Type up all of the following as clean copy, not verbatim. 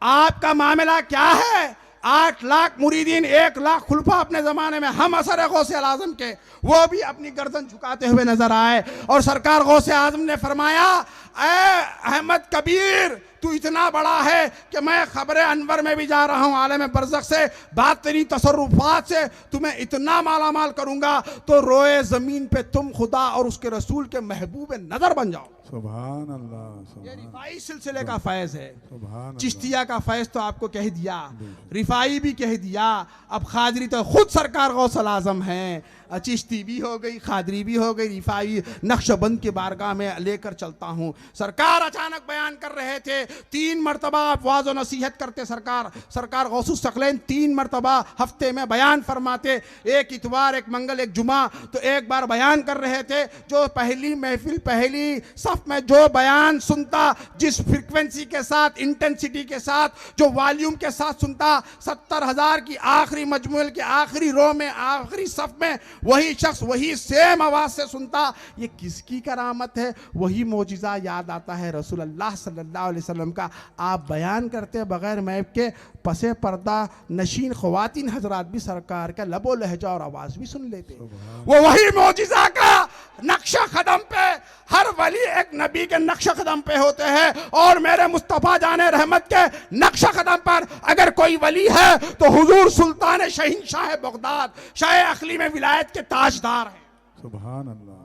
आपका मामला क्या है? 8 लाख मुरीदीन, 1 लाख खुलफा अपने जमाने में हम असर गौसे आजम के, वो भी अपनी गर्दन झुकाते हुए नजर आए। और सरकार गौसे आजम ने फरमाया, ऐ अहमद कबीर, तू इतना बड़ा है कि मैं खबरे अनवर में भी जा रहा हूं, आलम बरज़ख से बातनी तसर्रुफात से तुम्हें इतना माला माल करूंगा तो रोए जमीन पे तुम खुदा और उसके रसूल के महबूब नजर बन जाओ। सुभान अल्लाह। ये रिफाई सिलसिले का फैज़ है। सुभान चिश्तिया का फैज़ तो आपको कह दिया, रिफाई भी कह दिया, अब खादरी तो खुद सरकार गौसल आजम हैं। चिश्ती भी हो गई, खादरी भी हो गई, रिफाई नक्शबंद के बारगाह में लेकर चलता हूँ। सरकार अचानक बयान कर रहे थे, 3 मरतबा आप वाज़ व नसीहत करते। सरकार गौसुस सकलैन 3 मरतबा हफ्ते में बयान फरमाते, एक इतवार, एक मंगल, एक जुमा। तो एक बार बयान कर रहे थे, जो पहली महफिल, पहली सफ में जो बयान सुनता, जिस फ्रिक्वेंसी के साथ, इंटेंसिटी के साथ, जो वॉल्यूम के साथ सुनता, 70,000 की आखिरी मजमूल के आखिरी रो में, आखिरी सफ में वही शख्स वही सेम आवाज से सुनता। ये किसकी करामत है? वही मौजिज़ा याद आता है रसूलुल्लाह सल्लल्लाहु अलैहि वसल्लम का। आप बयान करते बगैर मैप के, पसे पर्दा नशीन ख्वातीन हजरात भी सरकार का लबो लहजा और आवाज भी सुन लेते। वो वही मौजिज़ा का नक्शा कदम पे, हर वली एक नबी के नक्शा कदम पे होते हैं, और मेरे मुस्तफ़ा जाने रहमत के नक्शा कदम पर अगर कोई वली है तो हुजूर सुल्तान शहीन शाह बगदाद, शाह अखली में विलायत के ताजदार हैं। सुभान अल्लाह।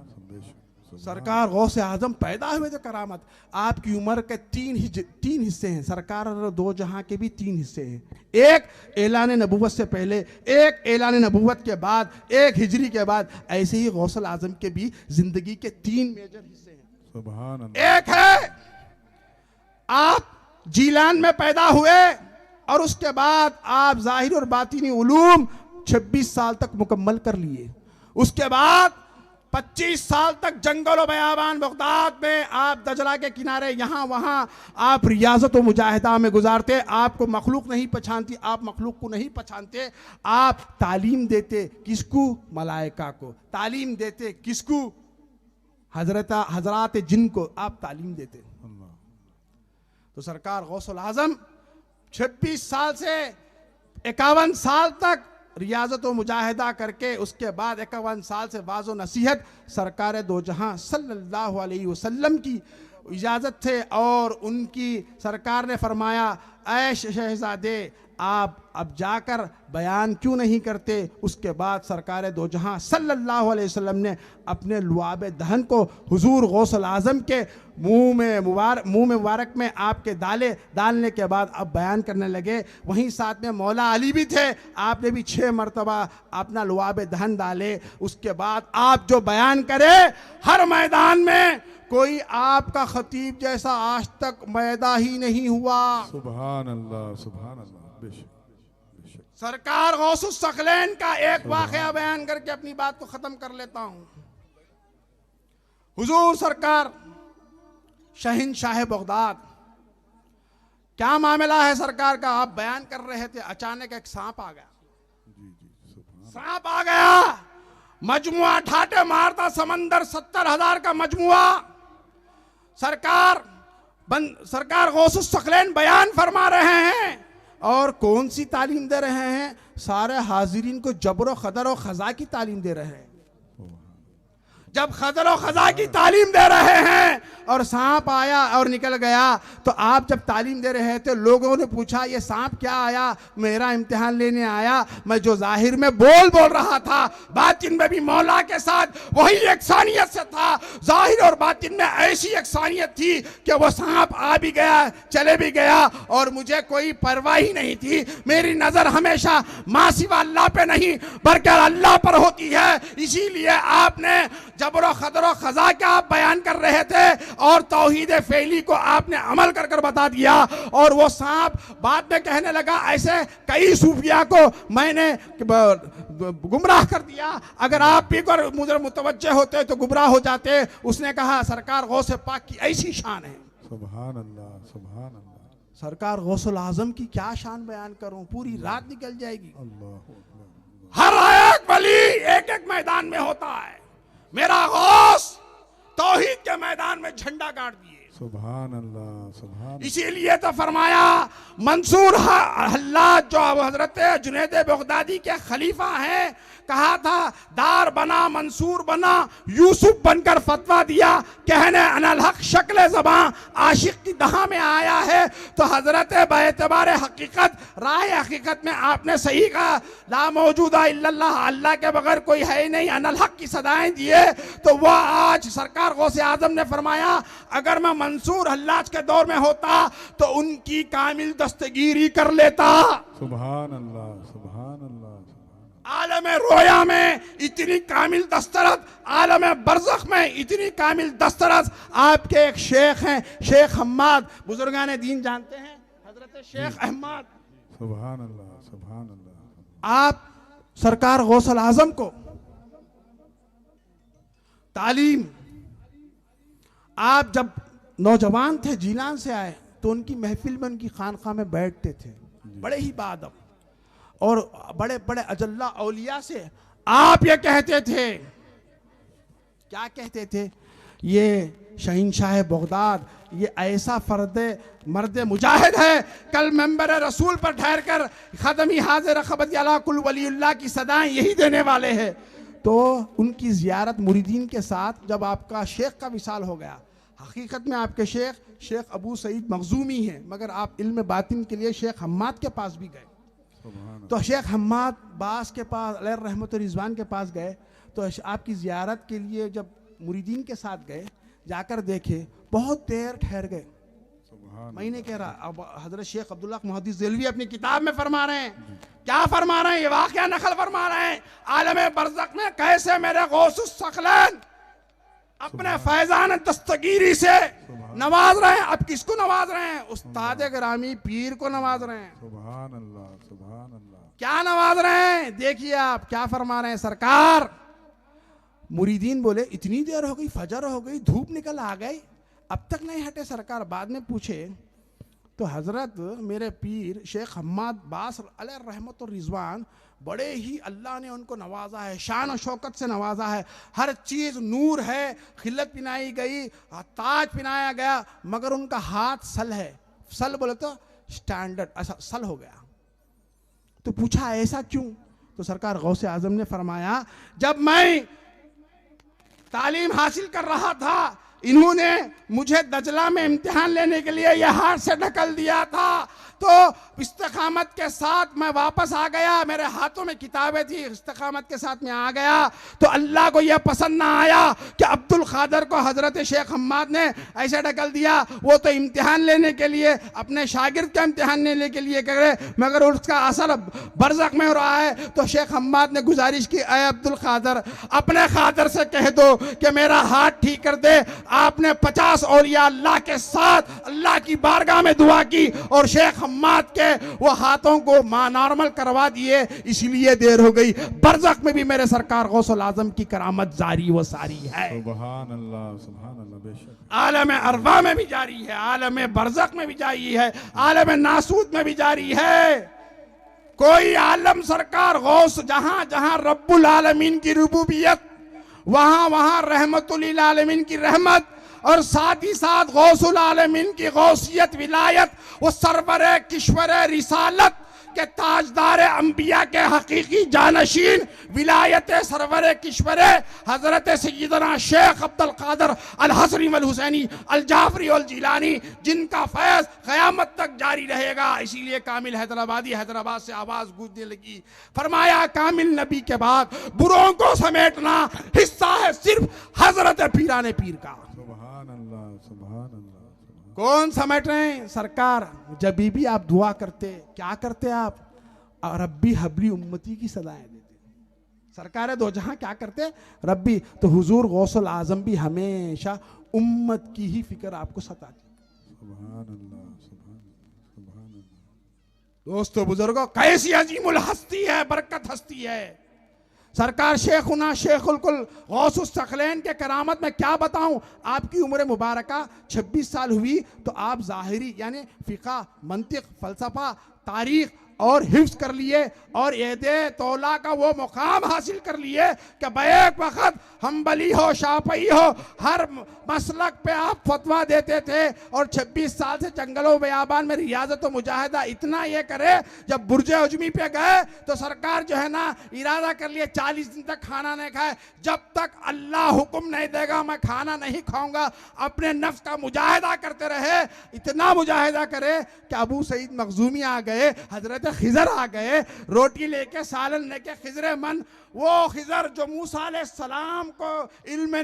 सरकार गौसे आजम पैदा हुए थे करामत। आपकी उम्र के 3 हिस्से हैं। सरकार दो जहां के भी 3 हिस्से हैं, एक ऐलान नबूवत से पहले, एक ऐलान नबूवत के बाद, एक हिजरी के बाद। ऐसे ही गौसल आजम के भी जिंदगी के 3 मेजर हिस्से हैं। सुभान अल्लाह। एक है आप जीलान में पैदा हुए और उसके बाद आप जाहिर और बातिनी उलूम 26 साल तक मुकम्मल कर लिए। उसके बाद 25 साल तक जंगल और बयाबान बगदाद में आप दजला के किनारे यहाँ वहाँ आप रियाजत व मुजाहिदा में गुजारते। आपको मखलूक नहीं पहचानती, आप मखलूक को नहीं पहचानते। आप तालीम देते किसको? मलाइका को। तालीम देते किसको? हजरात जिन को आप तालीम देते। तो सरकार गौसल आजम 26 साल से 51 साल तक रियाजत व मुजाहिदा करके, उसके बाद 51 साल से वाज़ो नसीहत सरकार दो जहां सल्लल्लाहु अलैहि वसल्लम की इजाज़त थे। और उनकी सरकार ने फरमाया, ऐ शहजादे आप अब जाकर बयान क्यों नहीं करते? उसके बाद सरकार दो जहां सल्लल्लाहु अलैहि वसल्लम ने अपने लुआब दहन को हुजूर गौसल आजम के मुंह में मुबारक में आपके डालने के बाद अब बयान करने लगे। वहीं साथ में मौला अली भी थे, आपने भी 6 मरतबा अपना लुआब दहन डाले। उसके बाद आप जो बयान करे, हर मैदान में कोई आपका खतीब जैसा आज तक मैदा ही नहीं हुआ। सुभान अल्लाह। सुभान अल्लाह। बेशक बेशक। सरकार गौसुस सकलैन का एक वाक़या बयान करके अपनी बात को खत्म कर लेता हूं। हुजूर सरकार शहीन शाह बगदाद, क्या मामला है सरकार का? आप बयान कर रहे थे, अचानक एक सांप आ गया। सांप आ गया, मजमुआ ठाटे मारता समंदर, 70,000 का मजमुआ। सरकार गौसुस सकलैन बयान फरमा रहे हैं, और कौन सी तालीम दे रहे हैं? सारे हाजिरीन को जबर खदर और खजा की तालीम दे रहे हैं। जब खदर और खजा की तालीम दे रहे हैं और सांप आया और निकल गया, तो आप जब तालीम दे रहे थे, लोगों ने पूछा ये सांप क्या आया? मेरा इम्तिहान लेने आया। मैं जो जाहिर में बोल रहा था, बातिन में भी मौला के साथ वही एकसानियत से था। जाहिर और बातिन में ऐसी एकसानियत थी कि वो सांप आ भी गया, चले भी गया, और मुझे कोई परवाह ही नहीं थी। मेरी नजर हमेशा माँ सिवा अल्लाह पे नहीं बल्कि अल्लाह पर होती है। इसीलिए आपने जबर खदर खजा का आप बयान कर रहे थे, और तौहीद फेली को आपने अमल कर कर बता दिया। और वो सांप बाद में कहने लगा, ऐसे कई सूफिया को मैंने गुमराह कर दिया, अगर आप भी कर मुझे मुतवज्जे होते तो गुमराह हो जाते। उसने कहा, सरकार गौसे पाक की ऐसी शान है। सुभान अल्लाह। सुभान अल्लाह। सरकार गौसल आजम की क्या शान बयान करूं, पूरी रात निकल जाएगी। अल्लाह। हर एक वली एक एक मैदान में होता है। मेरा गौस तौहीद के मैदान में झंडा गाड़ दिए। सुभान अल्लाह सुभान अल्लाह। इसीलिए तो फरमाया मंसूर हल्लाज जो हजरत जुनैद बगदादी के खलीफा हैं, कहा था दार बना मंसूर बना, यूसुफ बनकर फतवा दिया, कहने अनल हक शक्ल ज़बां आशिक की दहा में आया है। तो हजरत बेतबार हकीकत राय हकीकत में आपने सही कहा, ला मौजूदा इल्लल्लाह, अल्लाह के बगैर कोई है ही नहीं, अनल हक की सदाएं दिए। तो वह आज सरकार गौसे आजम ने फरमाया अगर मैं मंसूर हल्लाज के दौर में होता तो उनकी कामिल दस्तगीरी कर लेता। सुभान अल्लाह सुभान अल्लाह। आलम रोया में इतनी कामिल दस्तरस, आलम बरज़ख में इतनी कामिल दस्तरस आपके एक शेख हैं, शेख हम्माद, बुजुर्गान दीन जानते हैं हजरत शेख अहमद। सुभान अल्लाह सुभान अल्लाह। आप सरकार गौसल आजम को तालीम, आप जब नौजवान थे जीलान से आए तो उनकी महफिल में उनकी खानका में बैठते थे, बड़े ही बादब और बड़े बड़े अजल्ला औलिया से आप ये कहते थे, क्या कहते थे, ये शहीनशाह बगदाद ये ऐसा मर्द मुजाहिद है, कल मेंबर रसूल पर ठहर कर खदमी हाजिर खबत अला कुल वलीउल्लाह की सदाएं यही देने वाले हैं। तो उनकी ज़ियारत मुरीदीन के साथ जब आपका शेख का विसाल हो गया, हकीकत में आपके शेख अबू सईद मखजूमी हैं, मगर आप इल्म बातिन के लिए शेख हम्माद के पास भी गए। तो शेख हम्माद बास के पास अलैहि रहमत रिजवान के पास गए, तो आपकी ज़ियारत के लिए जब मुरीदीन के साथ गए, जाकर देखे बहुत देर ठहर गए। मैं नहीं कह रहा, अब हजरत शेख अब्दुल्लाह मुहद्दिस देलवी अपनी किताब में फरमा रहे हैं, क्या फरमा रहे हैं, ये वाक़या नकल फरमा रहे हैं, आलम बरज़ख में कैसे मेरे गौसुस सकलैन अपने फैजान दस्तगीरी से नवाज रहे हैं। अब किसको नवाज रहे हैं? उस्ताद ग्रामी पीर को नवाज रहे हैं। सुभान अल्लाह सुभान अल्लाह। क्या नवाज रहे हैं? देखिए आप क्या फरमा रहे हैं सरकार। मुरीदीन बोले इतनी देर हो गई, फजर हो गई, धूप निकल आ गई, अब तक नहीं हटे सरकार। बाद में पूछे तो हजरत मेरे पीर शेख हम्माद बास अलैहि रहमत और रिजवान बड़े ही अल्लाह ने उनको नवाजा है, शान और शौकत से नवाजा है, हर चीज़ नूर है, खिलत पिनाई गई, ताज पिनाया गया, मगर उनका हाथ सल है। सल बोले तो स्टैंडर्ड, ऐसा सल हो गया। तो पूछा ऐसा क्यों? तो सरकार गौसे आजम ने फरमाया जब मैं तालीम हासिल कर रहा था, इन्होंने मुझे दजला में इम्तिहान लेने के लिए यह हाथ से ढकल दिया था, तो इस्तिकामत के साथ मैं वापस आ गया, मेरे हाथों में किताबें थी, इस्तिकामत के साथ मैं आ गया। तो अल्लाह को यह पसंद ना आया कि अब्दुल कादर को हजरत शेख हम्माद ने ऐसे ढकल दिया, वो तो इम्तिहान लेने के लिए अपने शागिर्द का इम्तिहान लेने के लिए करे, मगर उसका असर बरज़ख में हो रहा है। तो शेख हम्माद ने गुजारिश की, अय अब्दुल कादर अपने कादर से कह दो कि मेरा हाथ ठीक कर दे। आपने 50 औलिया अल्लाह के साथ अल्लाह की बारगाह में दुआ की और शेख हम्माद के वो हाथों को नॉर्मल करवा दिए, इसलिए देर हो गई। बरज़ख में भी मेरे सरकार गौसुल आजम की करामत जारी व सारी है। सुभान अल्लाह बेशक। आलम अरवा में भी जारी है, आलम बरज़ख में भी जारी है, आलम नासूद में भी जारी है। कोई आलम सरकार गौस जहां जहां रब्बुल आलमीन की रुबूबियत, वहां वहां रहमतुल आलमीन की रहमत, और साथ ही साथ गौसुल आलमीन की गौसियत विलायत, वो सरवरे किश्वरे रिसालत के ताजदार अंबिया के हकीकी जानशीन विलायत सरवरे किश्वरे हजरत सय्यदना शेख अब्दुल कादर अल हसरी वल हुसैनी अल जाफरी अल जिलानी, जिनका फैज़ क़यामत तक जारी रहेगा। इसीलिए कामिल हैदराबादी हैदराबाद से आवाज़ गूंजने लगी, फरमाया कामिल नबी के बाद बुरों को समेटना हिस्सा है सिर्फ हजरत पीराने पीर का। कौन समेट रहे हैं? सरकार जब भी आप दुआ करते क्या करते आप? रब्बी हबली उम्मती की सदाएं देते। सरकार दो जहां क्या करते? रब्बी। तो हुजूर गौसुल आजम भी हमेशा उम्मत की ही फिक्र आपको सताती। सुभान अल्लाह सुभान अल्लाह। दोस्तों बुजुर्गों, कैसी अजीमुल हस्ती है, बरकत हस्ती है सरकार शेखुना शेखुल कुल गौसुस सकलैन के करामत में क्या बताऊं। आपकी उम्र मुबारका 26 साल हुई तो आप ज़ाहिरी यानी फ़िक़ा, मंतिक, फ़लसफ़ा, तारीख और हिफ्ज कर लिए और एहदे तौला का वो मुकाम हासिल कर लिए कि बैक वक्त हम्बली हो शाफई हो हर मसलक पे आप फतवा देते थे। और 26 साल से जंगलों बयाबान में रियाजत मुजाहिदा इतना ये करे, जब बुर्ज उजमी पे गए तो सरकार जो है ना इरादा कर लिए 40 दिन तक खाना नहीं खाए, जब तक अल्लाह हुक्म नहीं देगा मैं खाना नहीं खाऊंगा। अपने नफ्स का मुजाहिदा करते रहे, इतना मुजाहिदा करे कि अबू सईद मखजूमी आ गए, हजरत खिजर आ गए, रोटी लेके सालन लेके खिजर मन, वो खिजर जो मूसा अलैहिस्सलाम को इल्म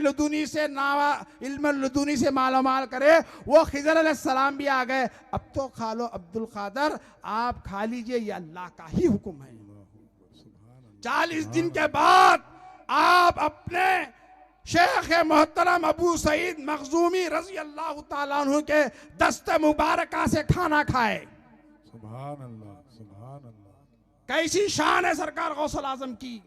लदुनी से मालूमाल करे, वो खिजर अलैहिस्सलाम भी आ गए। अब तो खा लो अब्दुल कादर, आप खा लीजिए, ये अल्लाह का ही हुक्म है। 40 दिन के बाद आप अपने शेख मोहतरम अबू सईद मखजूमी रजी अल्लाह ताला अन्हु के दस्त मुबारका से खाना खाए। सुभान अल्लाह, सुभान अल्लाह। कैसी शान है सरकार गौसल आजम की।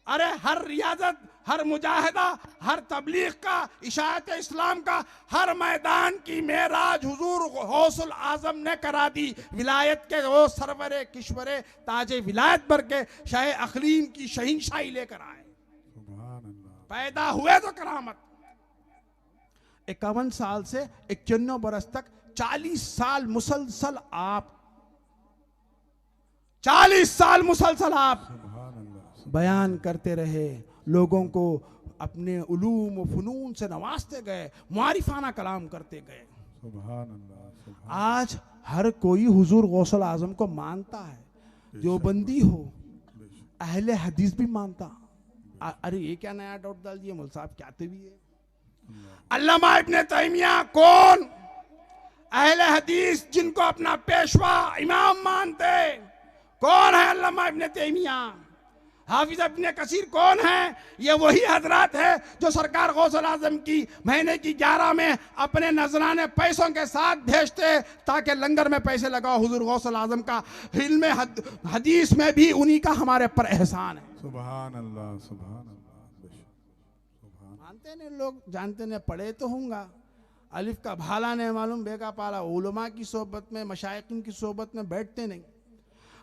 अरे हर रियाजत, हर मुजाहिदा, हर तबलीग का, इशाअत इस्लाम का, हर मैदान की मेराज हुजूर गौसल आजम ने करा दी। विलायत के वो सरवरे किश्वरे ताजे विलायत भर के शाह अखलीम की शहीनशाही लेकर आए। पैदा हुए तो करामत। 51 साल से 91 बरस तक 40 साल मुसलसल आप 40 साल मुसलसल आप बयान करते रहे, लोगों को अपने उलूम व फनून से नवाजते गए, मारिफाना कलाम करते गए। सुभान अल्लाह। आज हर कोई हुजूर गौसल आजम को मानता है, जो बंदी हो, अहले हदीस भी मानता। अरे ये क्या नया डाउट डाल दिए मौलवी साहब, क्या भी है। अल्लामा इब्ने तैमिया कौन? अहले हदीस जिनको अपना पेशवा इमाम मानते, कौन है अल्लामा इब्ने तैमिया? हाफिज इब्ने कसीर कौन है? ये वही हजरात है जो सरकार गौसल आजम की महीने की 11 में अपने नजराने पैसों के साथ भेजते ताकि लंगर में पैसे लगाओ। हुजूर गौसल आजम का इल्म हदीस में भी उन्हीं का हमारे पर एहसान है। सुभान अल्लाह, सुभान अल्लाह। मानते नहीं लोग, जानते नहीं, पढ़े तो होंगे, अलिफ का भाला नहीं मालूम, बेका पाला। उलमा की सोबत में, मशाइखिन की सोबत में बैठते नहीं।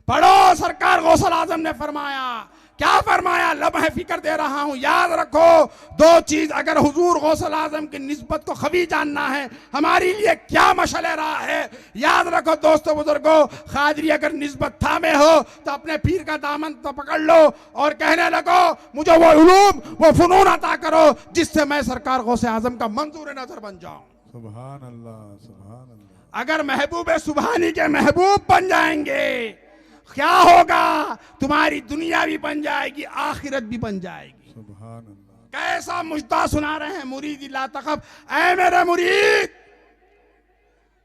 पढ़ो, सरकार गौसल आजम ने फरमाया, क्या फरमाया? लम्हे फिक्र दे रहा हूं, याद रखो दो चीज। अगर हुजूर गौसल आजम की निस्बत को खबी जानना है, हमारे लिए क्या मशले रहा है, याद रखो दोस्तों बुजुर्गों, खादरी अगर निस्बत थामे हो तो अपने पीर का दामन तो पकड़ लो और कहने लगो मुझे वो उलूम, वो फनून अता करो जिससे मैं सरकार गौसल आजम का मंजूर नजर बन जाऊं। सुभान अल्लाह, सुभान अल्लाह। अगर महबूब सुबहानी के महबूब बन जाएंगे, क्या होगा? तुम्हारी दुनिया भी बन जाएगी, आखिरत भी बन जाएगी। सुभान अल्लाह। कैसा मुजदा सुना रहे हैं मुरीद ला तखफ। ऐ मेरे मुरीद,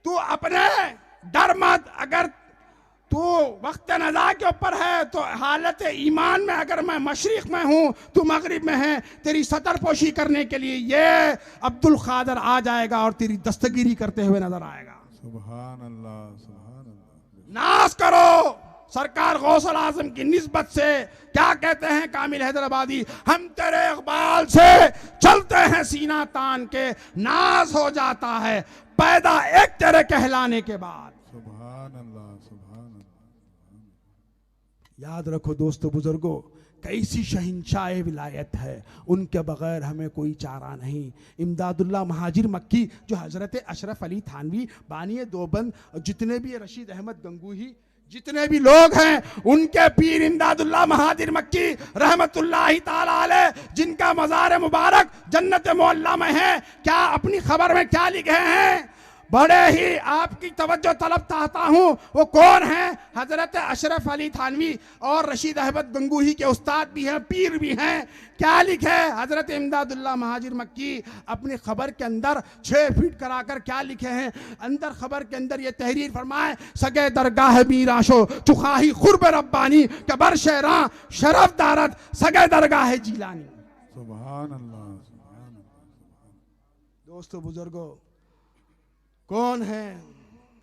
तू अपने डर मत। अगर तू वक्त नज़ा के ऊपर है तो हालत ईमान में, अगर मैं मशरिक में हूँ तू मगरिब में है, तेरी सतर पोशी करने के लिए ये अब्दुल कादर आ जाएगा और तेरी दस्तगिरी करते हुए नजर आएगा। सुभान अल्लाह, सुभान अल्लाह। नाश करो सरकार गौसल आजम की निस्बत से। क्या कहते हैं कामिल हैदराबादी? हम तेरे इकबाल से चलते हैं सीना तान के, नाज हो जाता है पैदा एक तेरे कहलाने के बाद। सुभान अल्लाह, सुभान अल्लाह। याद रखो दोस्तों बुजुर्गों, कैसी शहंशाह विलायत है, उनके बगैर हमें कोई चारा नहीं। इमदादुल्लाह महाजिर मक्की, जो हजरत अशरफ अली थानवी बानी दोबंद, जितने भी रशीद अहमद गंगूही, जितने भी लोग हैं, उनके पीर इमदादुल्लाह महाजिर मक्की रहमतुल्लाहि ताला अलैह, जिनका मज़ार मुबारक जन्नत मुअल्ला में है, क्या अपनी खबर में क्या लिखे हैं? बड़े ही आपकी तवज्जो तलब चाहता हूँ, वो कौन है? हजरत अशरफ अली थानवी और रशीद अहमद गंगूही के उस्ताद भी हैं, पीर भी हैं। क्या लिखे हजरत इमदादुल्लाह महाजिर मक्की अपनी खबर के अंदर 6 फीट कराकर क्या लिखे हैं? अंदर खबर के अंदर ये तहरीर फरमाए, सगे दरगाह मीराशो चुखाही खुरब रब्बानी कबर शहरा शरफ दारत सगे दरगाह जीलानी। सुभान अल्लाह, सुभान अल्लाह। दोस्तों बुजुर्गों, कौन है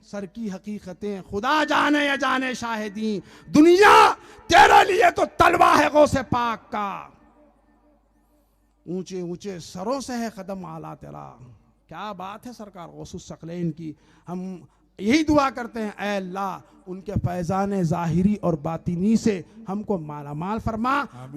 सर की हकीकतें खुदा जाने या जाने शाहिदी, दुनिया तेरे लिए तो तलवा है गौसे पाक का, ऊंचे ऊंचे सरों से है कदम आला तेरा। क्या बात है सरकार गौसुस सकलैन की। हम यही दुआ करते हैं, ऐ अल्लाह उनके फैज़ान ज़ाहिरी और बातिनी से हमको माला माल फरमा।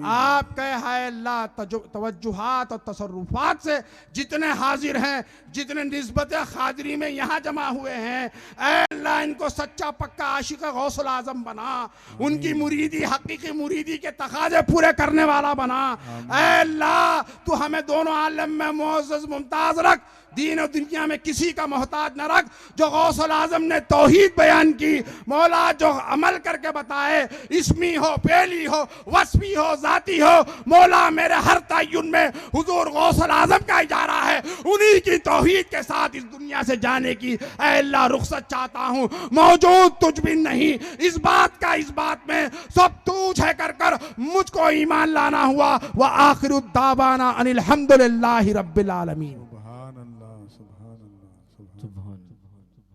आप कहे हाय अल्लाह तवज्जुहात और तसर्रुफात से जितने हाजिर हैं, जितने निस्बत खादरी में यहाँ जमा हुए हैं, ऐ अल्लाह इनको सच्चा पक्का आशिक गौसुल आज़म बना, उनकी मुरीदी हकीकी मुरीदी के तकाजे पूरे करने वाला बना। ऐ अल्लाह तू हमें दोनों आलम में मुअज़्ज़ज़ मुमताज़ रख, दीन और दुनिया में किसी का मोहताज न रख। जो गौसुल आज़म ने तौहीद बयान की, मौला जो अमल करके बताए, इसमी हो, फेली हो, वस्फी हो, जाती हो, मौला मेरे हर तय्युन में हुजूर गौसुल आज़म का इजारा है, उन्हीं की तौहीद के साथ इस दुनिया से जाने की ऐ अल्लाह रुखसत चाहता हूँ। मौजूद तुझ भी नहीं, इस बात में सब तूझ है कर मुझको ईमान लाना हुआ। व आखिरु दावाना अनिल हम्दुलिल्लाहि रब्बिल आलमीन।